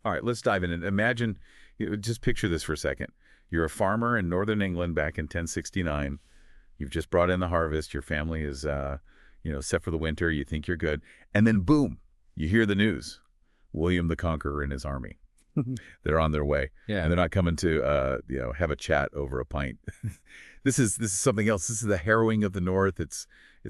All right, let's dive in and imagine, just picture this for a second. You're a farmer in northern England back in 1069. You've just brought in the harvest. Your family is, set for the winter. You think you're good. And then boom, you hear the news. William the Conqueror and his army. They're on their way. Yeah. And they're not coming to, have a chat over a pint. This is something else. This is the harrowing of the North. It's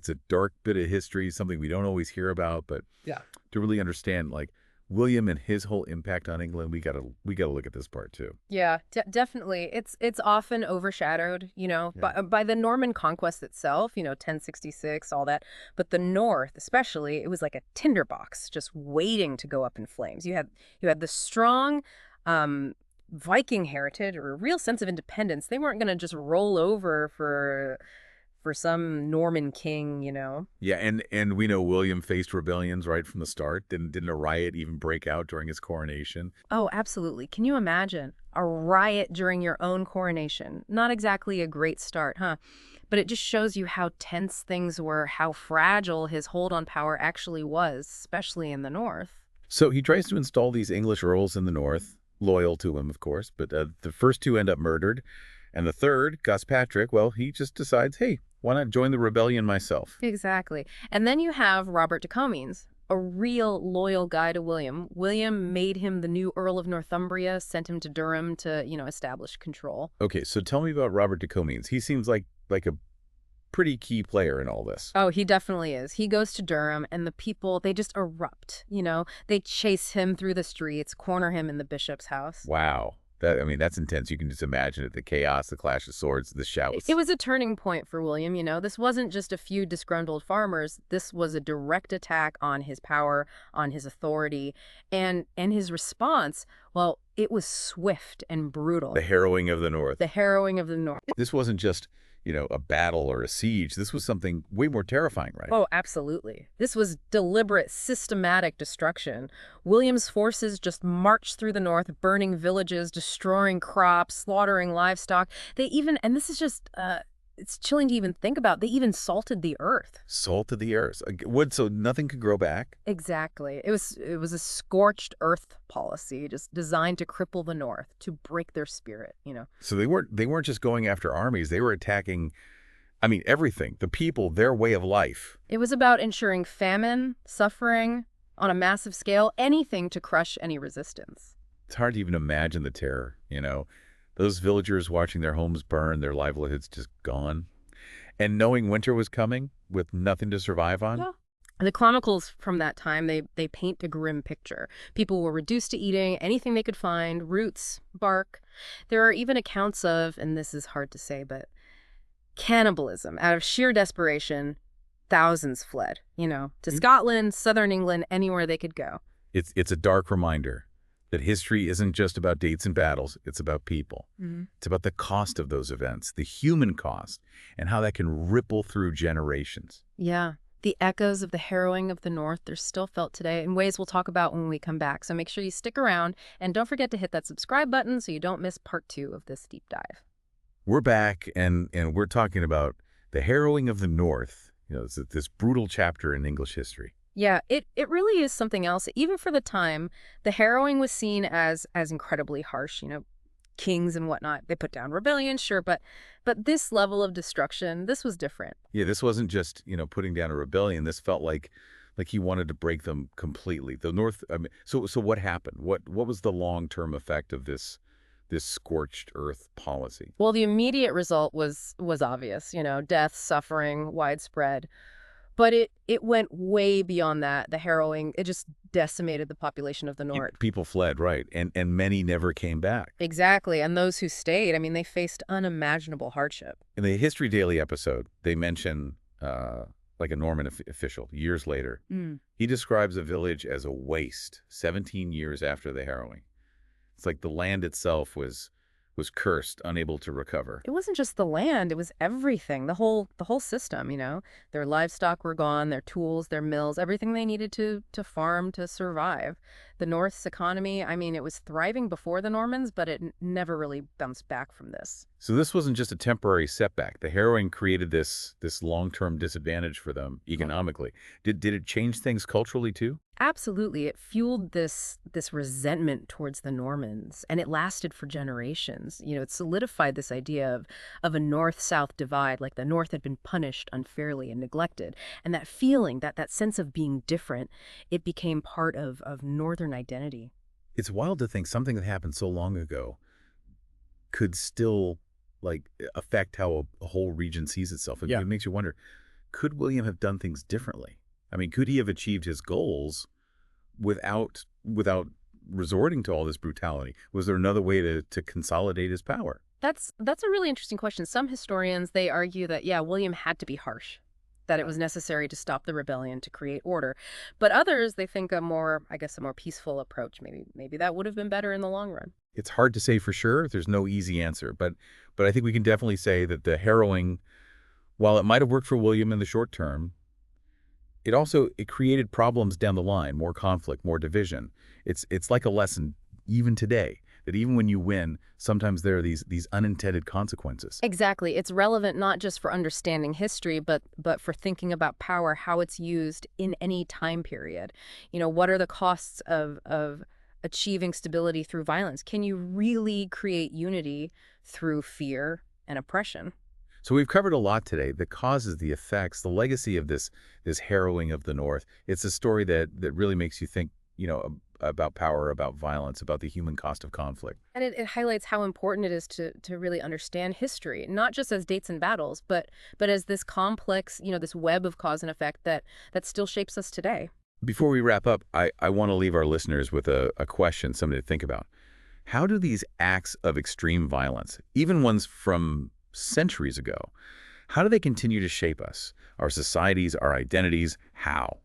a dark bit of history, something we don't always hear about, but Yeah. to really understand, like, William and his whole impact on England, we gotta look at this part too. Yeah, definitely. It's often overshadowed, Yeah. by the Norman conquest itself, 1066, all that. But the North, especially, it was like a tinderbox just waiting to go up in flames. You had the strong Viking heritage or a real sense of independence. They weren't going to just roll over for some Norman king. Yeah, and we know William faced rebellions right from the start. Didn't a riot even break out during his coronation? Oh, absolutely. Can you imagine a riot during your own coronation? Not exactly a great start, huh? But it just shows you how tense things were, how fragile his hold on power actually was, especially in the North. So he tries to install these English earls in the north, loyal to him, of course, but the first two end up murdered. And the third, Gospatrick, well, he just decides, hey, why not join the rebellion myself? Exactly. And then you have Robert de Comines, a real loyal guy to William. William made him the new Earl of Northumbria, sent him to Durham to, establish control. Okay, so tell me about Robert de Comines. He seems like a pretty key player in all this. Oh, he definitely is. He goes to Durham, and the people, they just erupt, They chase him through the streets, corner him in the bishop's house. Wow. That's intense. You can just imagine it, the chaos, the clash of swords, the shouts. It was a turning point for William, This wasn't just a few disgruntled farmers. This was a direct attack on his power, on his authority, and his response, well, it was swift and brutal. The harrowing of the North. The harrowing of the North. This wasn't just, a battle or a siege. This was something way more terrifying, right? Oh, absolutely. This was deliberate, systematic destruction. William's forces just marched through the North, burning villages, destroying crops, slaughtering livestock. And this is just, it's chilling to even think about, they even salted the earth. Salt of the earth. Wood, so nothing could grow back? Exactly. It was a scorched earth policy, just designed to cripple the North, to break their spirit. So they weren't just going after armies. They were attacking, everything. The people, their way of life. It was about ensuring famine, suffering on a massive scale, anything to crush any resistance. It's hard to even imagine the terror. Those villagers watching their homes burn, their livelihoods just gone. And knowing winter was coming with nothing to survive on. Yeah. The chronicles from that time, they paint a grim picture. People were reduced to eating anything they could find, roots, bark. There are even accounts of, and this is hard to say, but cannibalism. Out of sheer desperation, thousands fled, to Scotland, southern England, anywhere they could go. It's a dark reminder that history isn't just about dates and battles, it's about people. It's about the cost of those events, the human cost, and how that can ripple through generations. Yeah. The echoes of the harrowing of the North, they're still felt today in ways we'll talk about when we come back. So make sure you stick around, and don't forget to hit that subscribe button so you don't miss part 2 of this deep dive. We're back, and we're talking about the harrowing of the North, this brutal chapter in English history. Yeah, it really is something else. Even for the time, the harrowing was seen as incredibly harsh. Kings and whatnot, they put down rebellion, sure, but this level of destruction, this was different. Yeah, this wasn't just, putting down a rebellion. This felt like he wanted to break them completely. The North, so what happened? What was the long-term effect of this scorched earth policy? Well, the immediate result was obvious, death, suffering, widespread. But it went way beyond that. The harrowing, it just decimated the population of the North. People fled, right, and many never came back. Exactly, and those who stayed, they faced unimaginable hardship. In the History Daily episode, they mention like a Norman official years later. He describes a village as a waste 17 years after the harrowing. It's like the land itself was cursed, unable to recover. It wasn't just the land, it was everything, the whole system, Their livestock were gone, their tools, their mills, everything they needed to farm, to survive. The North's economy, I mean, it was thriving before the Normans, but it never really bounced back from this. So this wasn't just a temporary setback. The harrowing created this long-term disadvantage for them economically. Did it change things culturally too? Absolutely. It fueled this resentment towards the Normans, and it lasted for generations. It solidified this idea of a north-south divide, like the North had been punished unfairly and neglected. And that feeling, that sense of being different, it became part of Northern identity. It's wild to think something that happened so long ago could still affect how a whole region sees itself. It makes you wonder, could William have done things differently? I mean, could he have achieved his goals without resorting to all this brutality? Was there another way to consolidate his power? That's a really interesting question. Some historians, they argue that, yeah, William had to be harsh, that it was necessary to stop the rebellion to create order. But others, they think I guess, a more peaceful approach. Maybe that would have been better in the long run. It's hard to say for sure. There's no easy answer, but I think we can definitely say that the harrowing, while it might have worked for William in the short term, it created problems down the line, more conflict, more division. It's like a lesson even today that even when you win, sometimes there are these unintended consequences. Exactly. It's relevant not just for understanding history, but for thinking about power, how it's used in any time period. What are the costs of achieving stability through violence? Can you really create unity through fear and oppression? So we've covered a lot today: the causes, the effects, the legacy of this harrowing of the North. It's a story that really makes you think, about power, about violence, about the human cost of conflict. And it highlights how important it is to really understand history, not just as dates and battles, but as this complex, this web of cause and effect that still shapes us today. Before we wrap up, I want to leave our listeners with a question, something to think about. How do these acts of extreme violence, even ones from centuries ago, how do they continue to shape us, our societies, our identities? How?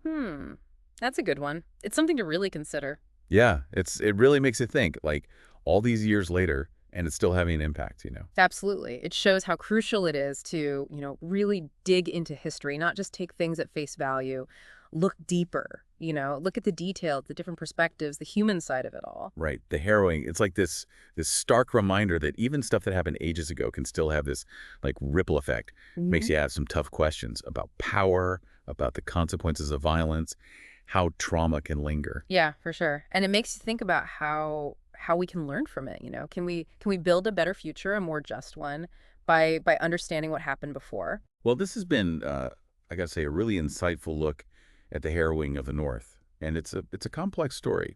That's a good one. It's something to really consider. Yeah, it really makes it think, like all these years later, and it's still having an impact. Absolutely. It shows how crucial it is to, really dig into history, not just take things at face value, look deeper, look at the details, the different perspectives, the human side of it all. Right. The harrowing. It's like this stark reminder that even stuff that happened ages ago can still have this ripple effect. Makes you ask some tough questions about power, about the consequences of violence, how trauma can linger. Yeah, for sure. And it makes you think about how we can learn from it. Can we build a better future, a more just one, by understanding what happened before? Well, this has been, I gotta say, a really insightful look at the harrowing of the North, and it's a complex story.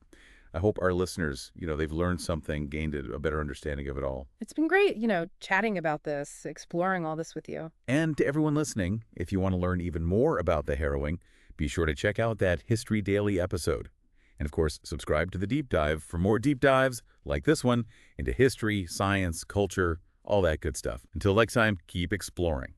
I hope our listeners, they've learned something, gained a better understanding of it all. It's been great, chatting about this, exploring all this with you. And to everyone listening, if you want to learn even more about the harrowing, be sure to check out that History Daily episode. And of course, subscribe to The Deep Dive for more deep dives like this one into history, science, culture, all that good stuff. Until next time, keep exploring.